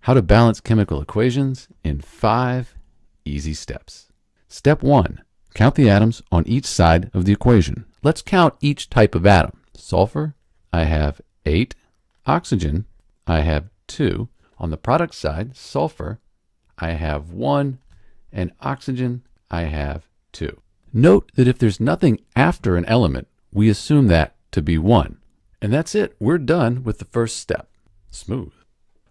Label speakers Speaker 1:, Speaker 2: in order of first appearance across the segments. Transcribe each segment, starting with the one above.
Speaker 1: How to balance chemical equations in 5 easy steps. Step 1. Count the atoms on each side of the equation. Let's count each type of atom. Sulfur, I have 8. Oxygen, I have 2. On the product side, sulfur, I have 1. And oxygen, I have 2. Note that if there's nothing after an element, we assume that to be 1. And that's it. We're done with the first step. Smooth.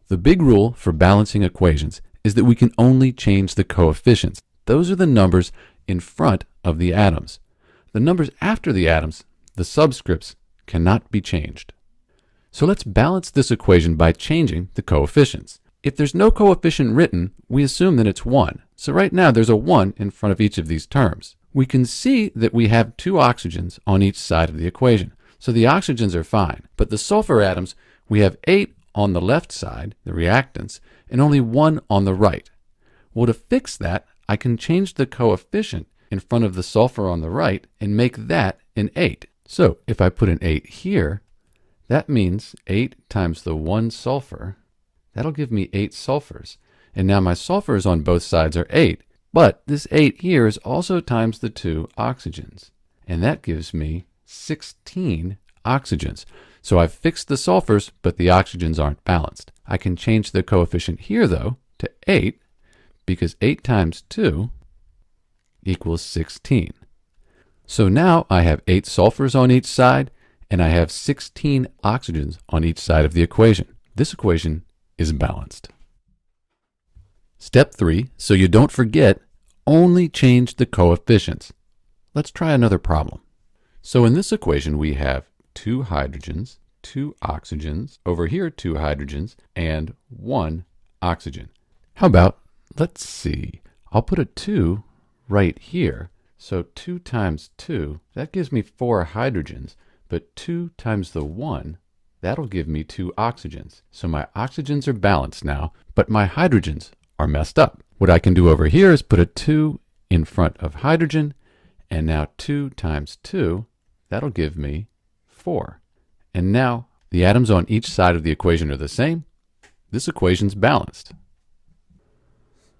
Speaker 1: The big rule for balancing equations is that we can only change the coefficients. Those are the numbers in front of the atoms. The numbers after the atoms, the subscripts, cannot be changed. So let's balance this equation by changing the coefficients. If there's no coefficient written, we assume that it's 1. So right now there's a 1 in front of each of these terms. We can see that we have 2 oxygens on each side of the equation. So the oxygens are fine. But the sulfur atoms, we have 8 on the left side, the reactants, and only 1 on the right. Well, to fix that, I can change the coefficient in front of the sulfur on the right and make that an 8. So if I put an 8 here, that means 8 times the 1 sulfur. That'll give me 8 sulfurs. And now my sulfurs on both sides are 8. But this 8 here is also times the 2 oxygens. And that gives me 16 oxygens. So I've fixed the sulfurs, but the oxygens aren't balanced. I can change the coefficient here, though, to 8, because 8 times 2 equals 16. So now I have 8 sulfurs on each side, and I have 16 oxygens on each side of the equation. This equation is balanced. Step 3, so you don't forget, only change the coefficients. Let's try another problem. So in this equation, we have 2 hydrogens, 2 oxygens, over here 2 hydrogens, and 1 oxygen. How about, let's see, I'll put a 2 right here. So 2 times 2, that gives me 4 hydrogens, but 2 times the 1, that'll give me 2 oxygens. So my oxygens are balanced now, but my hydrogens are messed up. What I can do over here is put a 2 in front of hydrogen, and now 2 times 2, that'll give me 4. And now the atoms on each side of the equation are the same. This equation's balanced.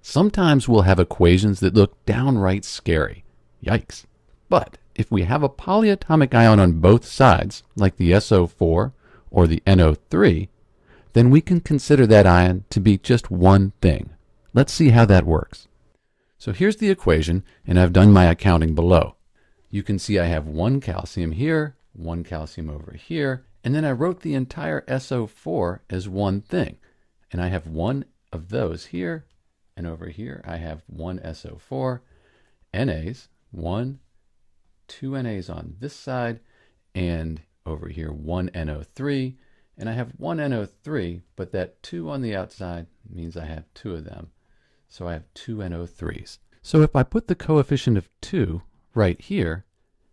Speaker 1: Sometimes we'll have equations that look downright scary. Yikes. But if we have a polyatomic ion on both sides, like the SO4 or the NO3, then we can consider that ion to be just one thing. Let's see how that works. So here's the equation, and I've done my accounting below. You can see I have 1 calcium here, 1 calcium over here, and then I wrote the entire SO4 as one thing. And I have 1 of those here, and over here I have 1 SO4, NAs, 1, 2 NAs on this side, and over here 1 NO3, and I have 1 NO3, but that 2 on the outside means I have 2 of them. So I have 2 NO3s. So if I put the coefficient of 2 right here,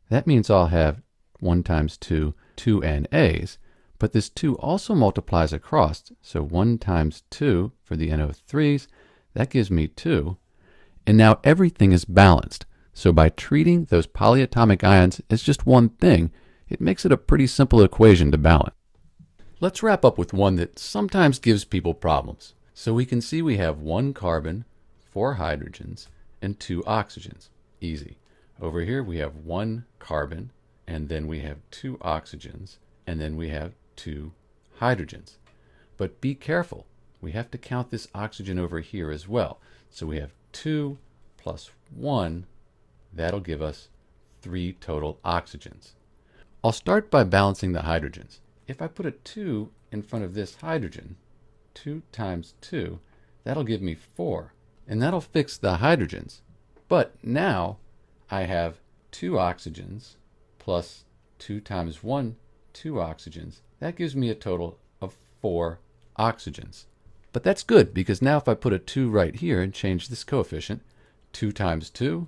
Speaker 1: that means I'll have 1 times 2, 2 NAs, but this 2 also multiplies across, so 1 times 2 for the NO3s, that gives me 2, and now everything is balanced. So by treating those polyatomic ions as just one thing, it makes it a pretty simple equation to balance. Let's wrap up with one that sometimes gives people problems. So we can see we have 1 carbon, 4 hydrogens, and 2 oxygens. Easy. Over here we have 1 carbon, and then we have 2 oxygens, and then we have 2 hydrogens. But be careful. We have to count this oxygen over here as well. So we have 2 plus 1. That'll give us 3 total oxygens. I'll start by balancing the hydrogens. If I put a 2 in front of this hydrogen, 2 times 2, that'll give me 4. And that'll fix the hydrogens. But now I have 2 oxygens plus 2 times 1, 2 oxygens. That gives me a total of 4 oxygens. But that's good, because now if I put a 2 right here and change this coefficient, 2 times 2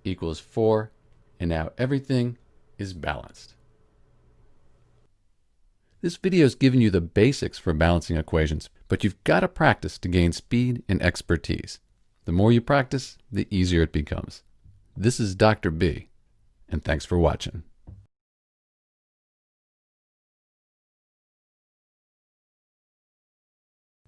Speaker 1: equals 4, and now everything is balanced. This video has given you the basics for balancing equations, but you've got to practice to gain speed and expertise. The more you practice, the easier it becomes. This is Dr. B, and thanks for watching.